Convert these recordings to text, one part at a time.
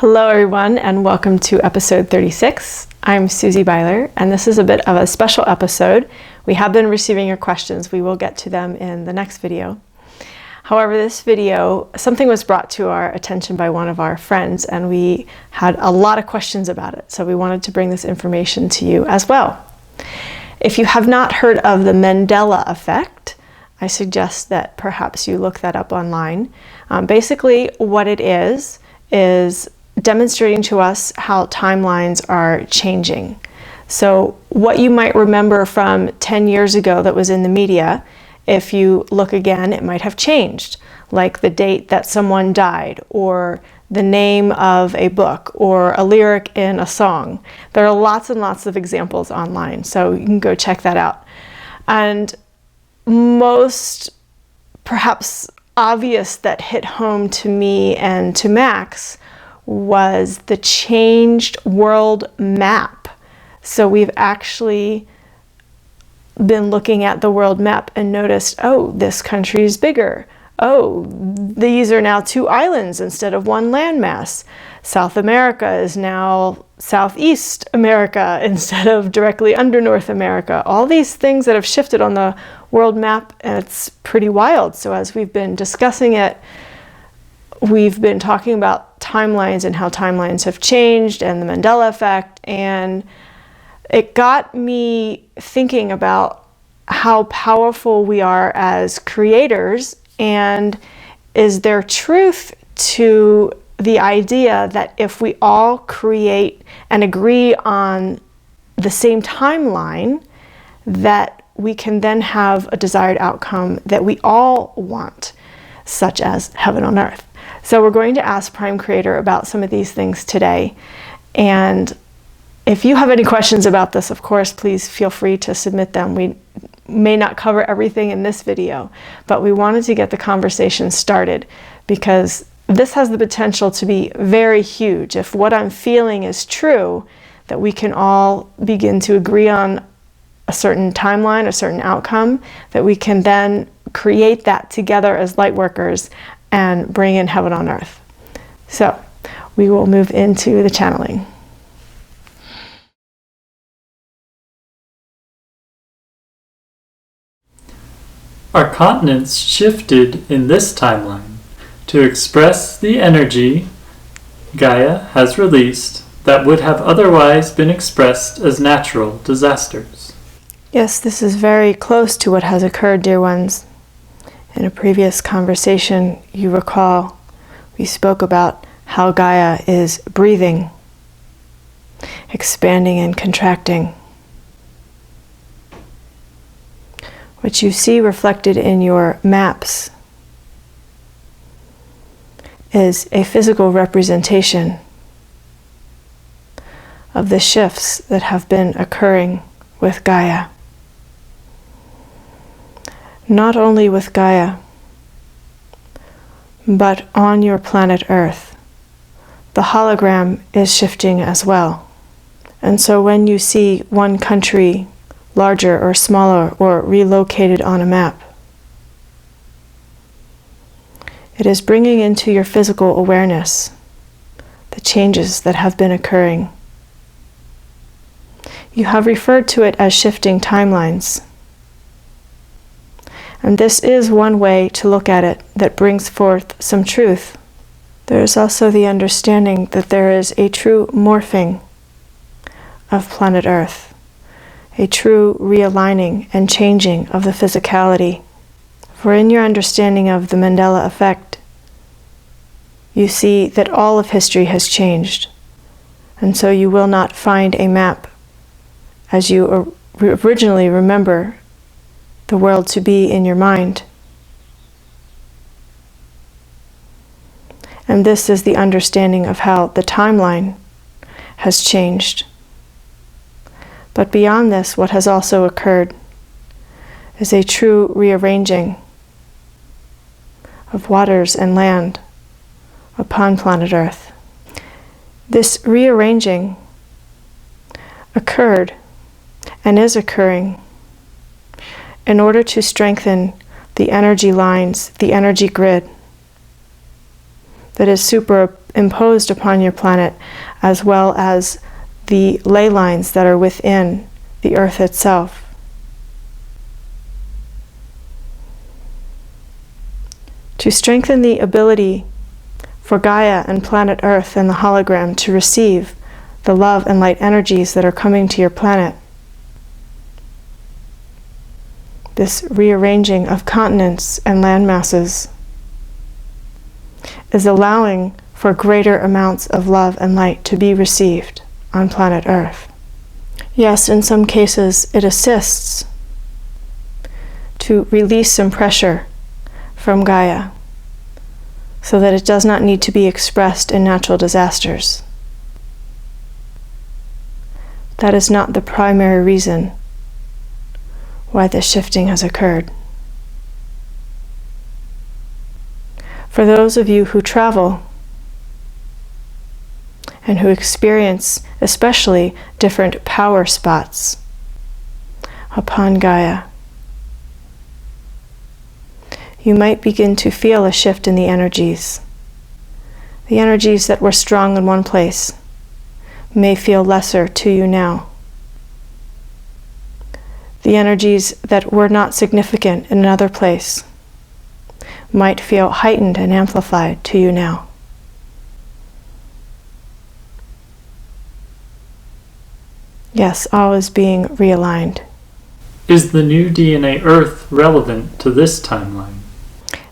Hello everyone, and welcome to episode 36. I'm Susie Beiler, and this is a bit of a special episode. We have been receiving your questions. We will get to them in the next video. However, this video, something was brought to our attention by one of our friends, and we had a lot of questions about it. So we wanted to bring this information to you as well. If you have not heard of the Mandela effect, I suggest that perhaps you look that up online. Basically, what it is demonstrating to us how timelines are changing. So what you might remember from 10 years ago that was in the media, if you look again, it might have changed, like the date that someone died, or the name of a book, or a lyric in a song. There are lots and lots of examples online, so you can go check that out. And most perhaps obvious that hit home to me and to Max was the changed world map. So we've actually been looking at the world map and noticed, oh, this country is bigger. Oh, these are now 2 islands instead of 1 landmass. South America is now Southeast America instead of directly under North America. All these things that have shifted on the world map, and it's pretty wild. So as we've been discussing it, we've been talking about timelines and how timelines have changed and the Mandela effect, and it got me thinking about how powerful we are as creators, and is there truth to the idea that if we all create and agree on the same timeline, that we can then have a desired outcome that we all want, such as heaven on earth. So we're going to ask Prime Creator about some of these things today. And if you have any questions about this, of course, please feel free to submit them. We may not cover everything in this video, but we wanted to get the conversation started because this has the potential to be very huge. If what I'm feeling is true, that we can all begin to agree on a certain timeline, a certain outcome, that we can then create that together as light workers and bring in heaven on earth. So we will move into the channeling. Our continents shifted in this timeline to express the energy Gaia has released that would have otherwise been expressed as natural disasters. Yes, this is very close to what has occurred, dear ones. In a previous conversation, you recall, we spoke about how Gaia is breathing, expanding and contracting. What you see reflected in your maps is a physical representation of the shifts that have been occurring with Gaia. Not only with Gaia, but on your planet Earth, the hologram is shifting as well. And so when you see one country larger or smaller or relocated on a map, it is bringing into your physical awareness the changes that have been occurring. You have referred to it as shifting timelines. And this is one way to look at it that brings forth some truth. There is also the understanding that there is a true morphing of planet Earth, a true realigning and changing of the physicality. For in your understanding of the Mandela effect, you see that all of history has changed, and so you will not find a map as you originally remember the world to be in your mind. And this is the understanding of how the timeline has changed. But beyond this, what has also occurred is a true rearranging of waters and land upon planet Earth. This rearranging occurred and is occurring in order to strengthen the energy lines, the energy grid that is imposed upon your planet, as well as the ley lines that are within the Earth itself. To strengthen the ability for Gaia and planet Earth and the hologram to receive the love and light energies that are coming to your planet. This rearranging of continents and land masses is allowing for greater amounts of love and light to be received on planet Earth. Yes, in some cases it assists to release some pressure from Gaia so that it does not need to be expressed in natural disasters. That is not the primary reason why this shifting has occurred. For those of you who travel and who experience especially different power spots upon Gaia, you might begin to feel a shift in the energies. The energies that were strong in one place may feel lesser to you now. The energies that were not significant in another place might feel heightened and amplified to you now. Yes, all is being realigned. Is the new DNA Earth relevant to this timeline?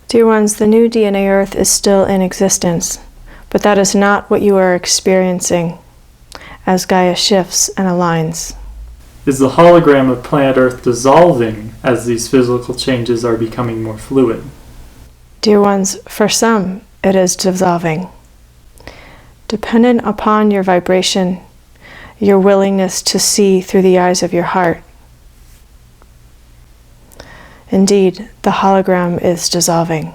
Dear ones, the new DNA Earth is still in existence, but that is not what you are experiencing as Gaia shifts and aligns. Is the hologram of planet Earth dissolving as these physical changes are becoming more fluid? Dear ones, for some it is dissolving. Dependent upon your vibration, your willingness to see through the eyes of your heart. Indeed, the hologram is dissolving.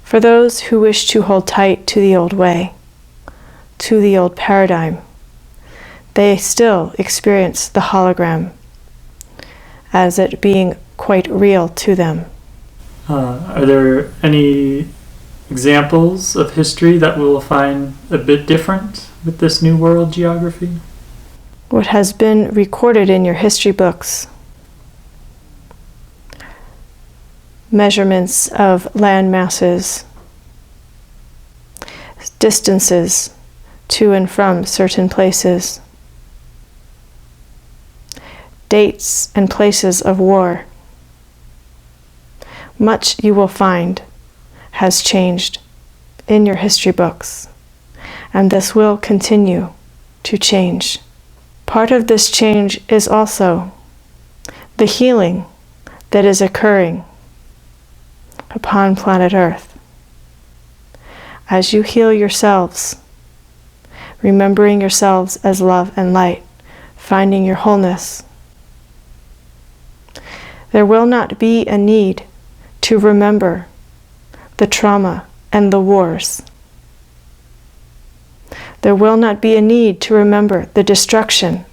For those who wish to hold tight to the old way, to the old paradigm, they still experience the hologram as it being quite real to them. Are there any examples of history that we'll find a bit different with this new world geography? What has been recorded in your history books, measurements of land masses, distances to and from certain places, dates and places of war. Much you will find has changed in your history books, and this will continue to change. Part of this change is also the healing that is occurring upon planet Earth. As you heal yourselves, remembering yourselves as love and light, finding your wholeness, there will not be a need to remember the trauma and the wars. There will not be a need to remember the destruction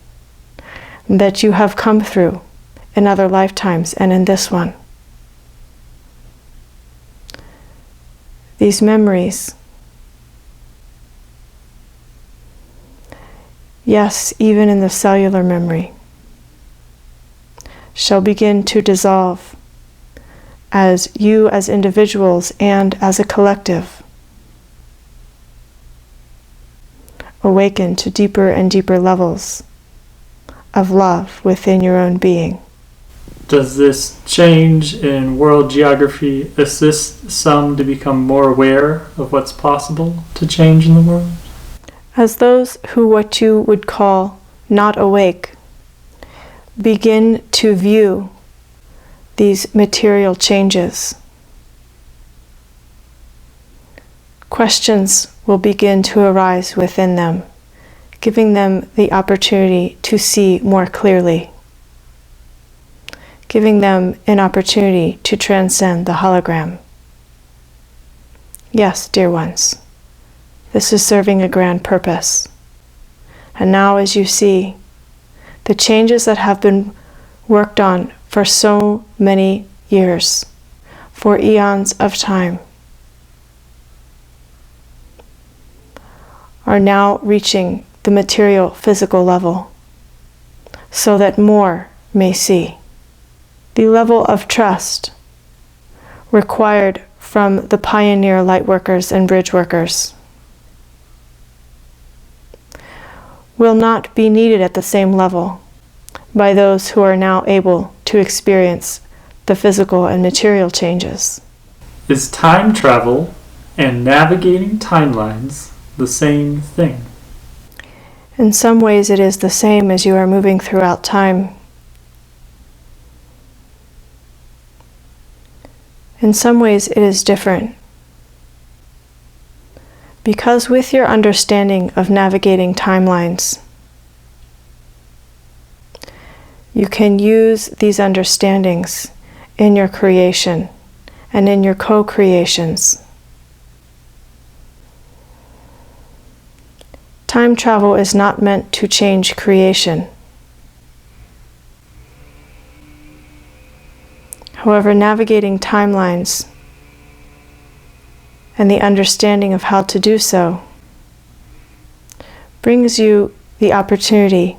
that you have come through in other lifetimes and in this one. These memories, yes, even in the cellular memory, shall begin to dissolve as you as individuals and as a collective awaken to deeper and deeper levels of love within your own being. Does this change in world geography assist some to become more aware of what's possible to change in the world? As those who what you would call not awake begin to view these material changes, questions will begin to arise within them, giving them the opportunity to see more clearly, giving them an opportunity to transcend the hologram. Yes, dear ones, this is serving a grand purpose. And now as you see, the changes that have been worked on for so many years, for eons of time, are now reaching the material physical level so that more may see. The level of trust required from the pioneer light workers and bridge workers will not be needed at the same level by those who are now able to experience the physical and material changes. Is time travel and navigating timelines the same thing? In some ways it is the same as you are moving throughout time. In some ways it is different. Because with your understanding of navigating timelines, you can use these understandings in your creation and in your co-creations. Time travel is not meant to change creation. However, navigating timelines and the understanding of how to do so brings you the opportunity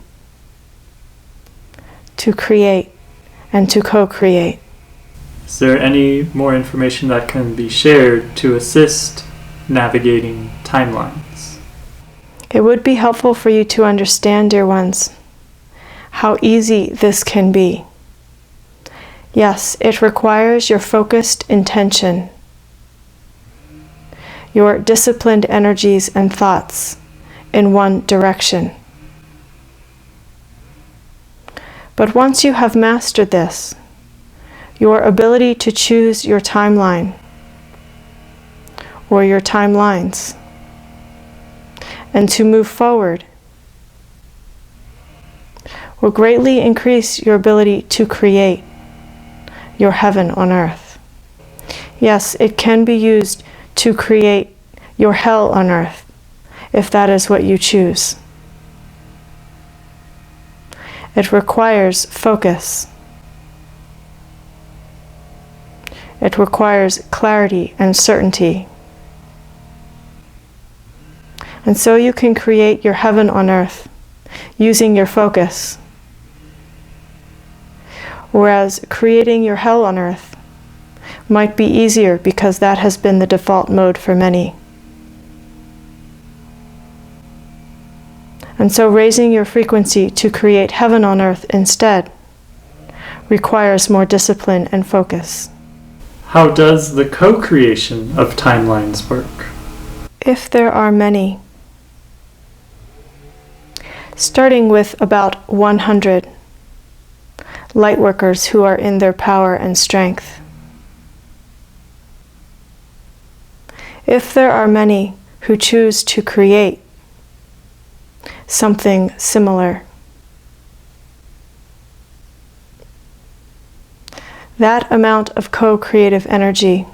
to create and to co-create. Is there any more information that can be shared to assist navigating timelines? It would be helpful for you to understand, dear ones, how easy this can be. Yes, it requires your focused intention, your disciplined energies and thoughts in one direction. But once you have mastered this, your ability to choose your timeline or your timelines and to move forward will greatly increase your ability to create your heaven on earth. Yes, it can be used to create your hell on earth, if that is what you choose. It requires focus. It requires clarity and certainty. And so you can create your heaven on earth using your focus. Whereas creating your hell on earth might be easier because that has been the default mode for many. And so raising your frequency to create heaven on earth instead requires more discipline and focus. How does the co-creation of timelines work? If there are many, starting with about 100 lightworkers who are in their power and strength. If there are many who choose to create something similar, that amount of co-creative energy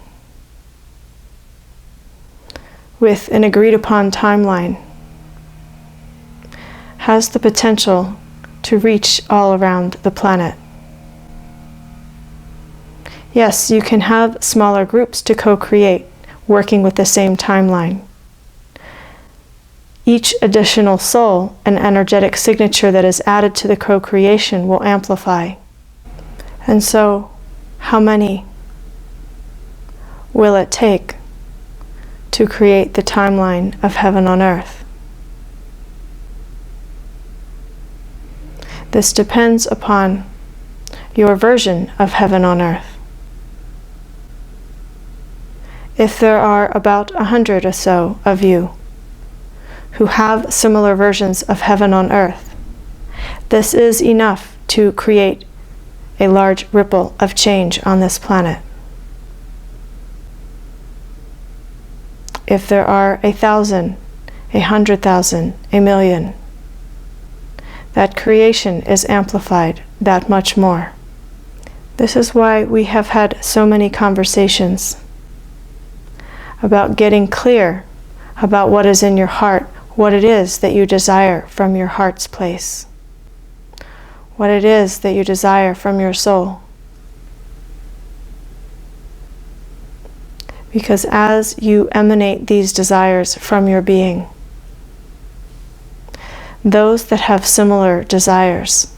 with an agreed upon timeline has the potential to reach all around the planet. Yes, you can have smaller groups to co-create, working with the same timeline. Each additional soul and energetic signature that is added to the co-creation will amplify. And so, how many will it take to create the timeline of heaven on earth? This depends upon your version of heaven on earth. If there are about 100 or so of you who have similar versions of heaven on earth, this is enough to create a large ripple of change on this planet. If there are 1,000, 100,000, 1,000,000, that creation is amplified that much more. This is why we have had so many conversations about getting clear about what is in your heart, what it is that you desire from your heart's place, what it is that you desire from your soul. Because as you emanate these desires from your being, those that have similar desires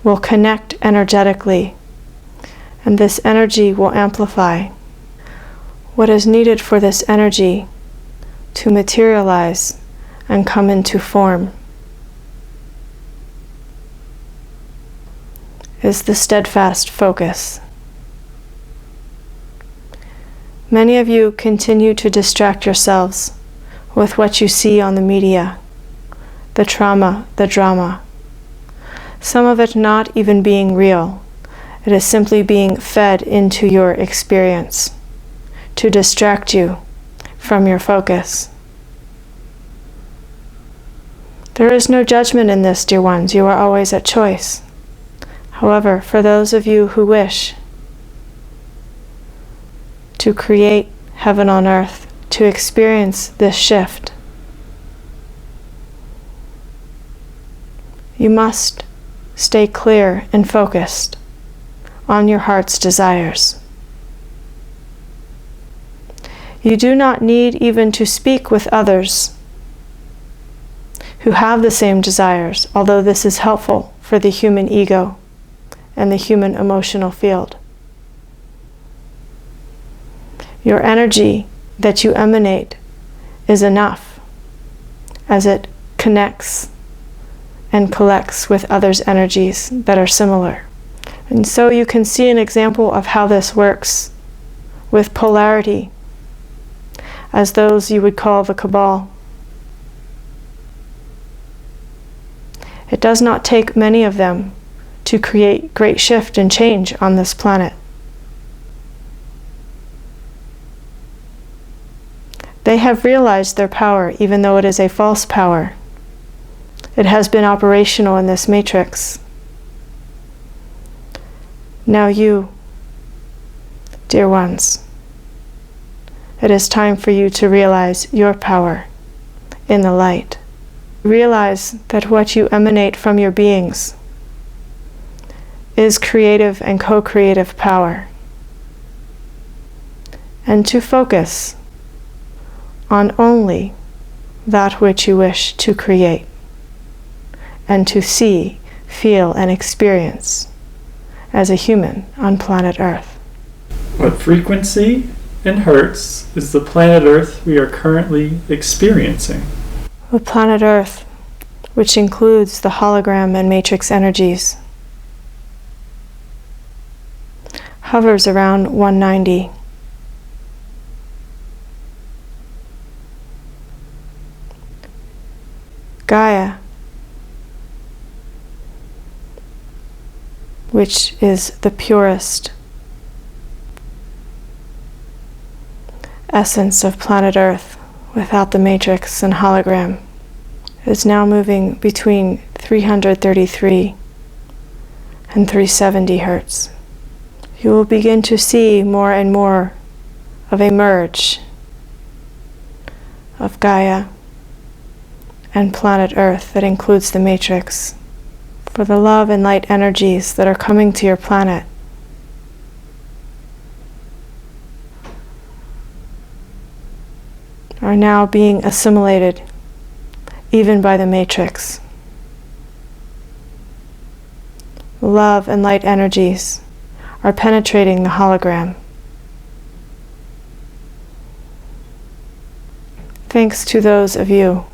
will connect energetically, and this energy will amplify. What is needed for this energy to materialize and come into form is the steadfast focus. Many of you continue to distract yourselves with what you see on the media, the trauma, the drama. Some of it not even being real. It is simply being fed into your experience to distract you from your focus. There is no judgment in this, dear ones. You are always at choice. However, for those of you who wish to create heaven on earth, to experience this shift, you must stay clear and focused on your heart's desires. You do not need even to speak with others who have the same desires, although this is helpful for the human ego and the human emotional field. Your energy that you emanate is enough as it connects and collects with others' energies that are similar. And so you can see an example of how this works with polarity, as those you would call the cabal. It does not take many of them to create great shift and change on this planet. They have realized their power, even though it is a false power. It has been operational in this matrix. Now you, dear ones, it is time for you to realize your power in the light. Realize that what you emanate from your beings is creative and co-creative power. And to focus on only that which you wish to create and to see, feel, and experience as a human on planet Earth. What frequency in hertz is the planet Earth we are currently experiencing? The planet Earth, which includes the hologram and matrix energies, hovers around 190. Gaia, which is the purest essence of planet Earth without the matrix and hologram, is now moving between 333 and 370 hertz. You will begin to see more and more of a merge of Gaia and planet Earth that includes the matrix. For the love and light energies that are coming to your planet are now being assimilated even by the matrix. Love and light energies are penetrating the hologram. Thanks to those of you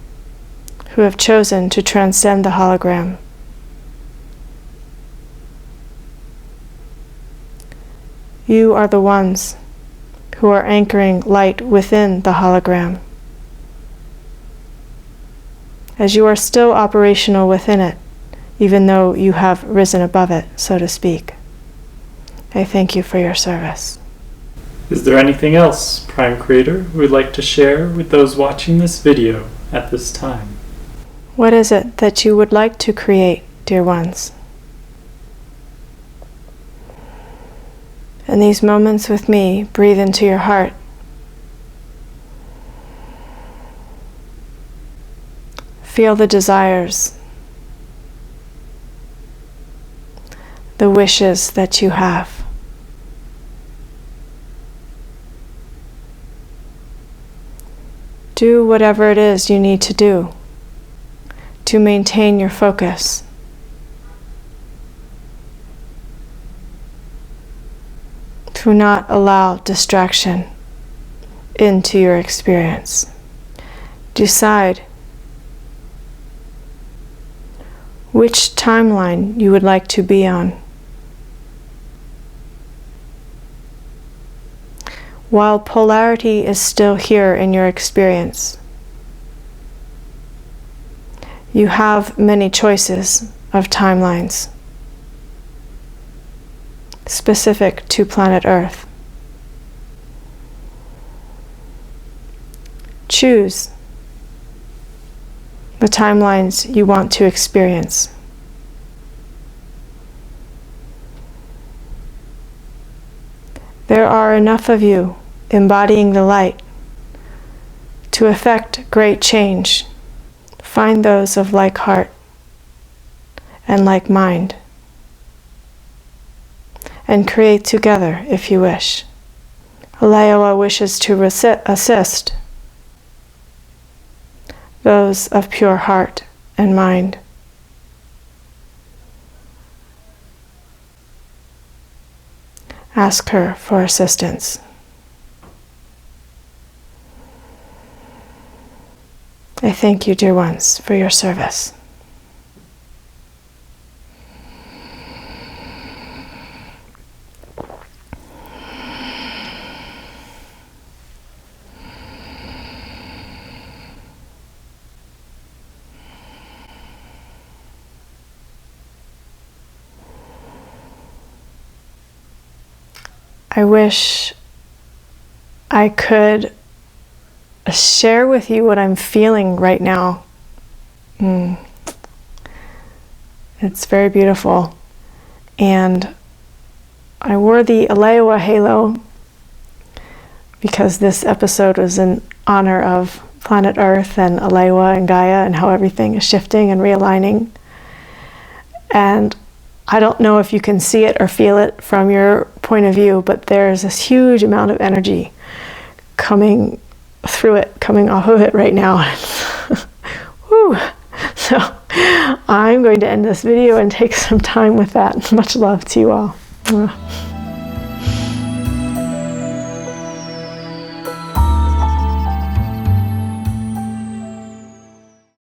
who have chosen to transcend the hologram. You are the ones who are anchoring light within the hologram. As you are still operational within it, even though you have risen above it, so to speak. I thank you for your service. Is there anything else, Prime Creator, would like to share with those watching this video at this time? What is it that you would like to create, dear ones? In these moments with me, breathe into your heart. Feel the desires, the wishes that you have. Do whatever it is you need to do to maintain your focus. To not allow distraction into your experience. Decide which timeline you would like to be on. While polarity is still here in your experience, you have many choices of timelines specific to planet Earth. Choose the timelines you want to experience. There are enough of you embodying the light to effect great change. Find those of like heart and like mind, and create together if you wish. Alewa wishes to assist those of pure heart and mind. Ask her for assistance. I thank you, dear ones, for your service. I wish I could share with you what I'm feeling right now. It's very beautiful. And I wore the Alewa halo because this episode was in honor of planet Earth and Alewa and Gaia and how everything is shifting and realigning. And I don't know if you can see it or feel it from your point of view, but there's this huge amount of energy coming through it, coming off of it right now. Woo. So I'm going to end this video and take some time with that. Much love to you all.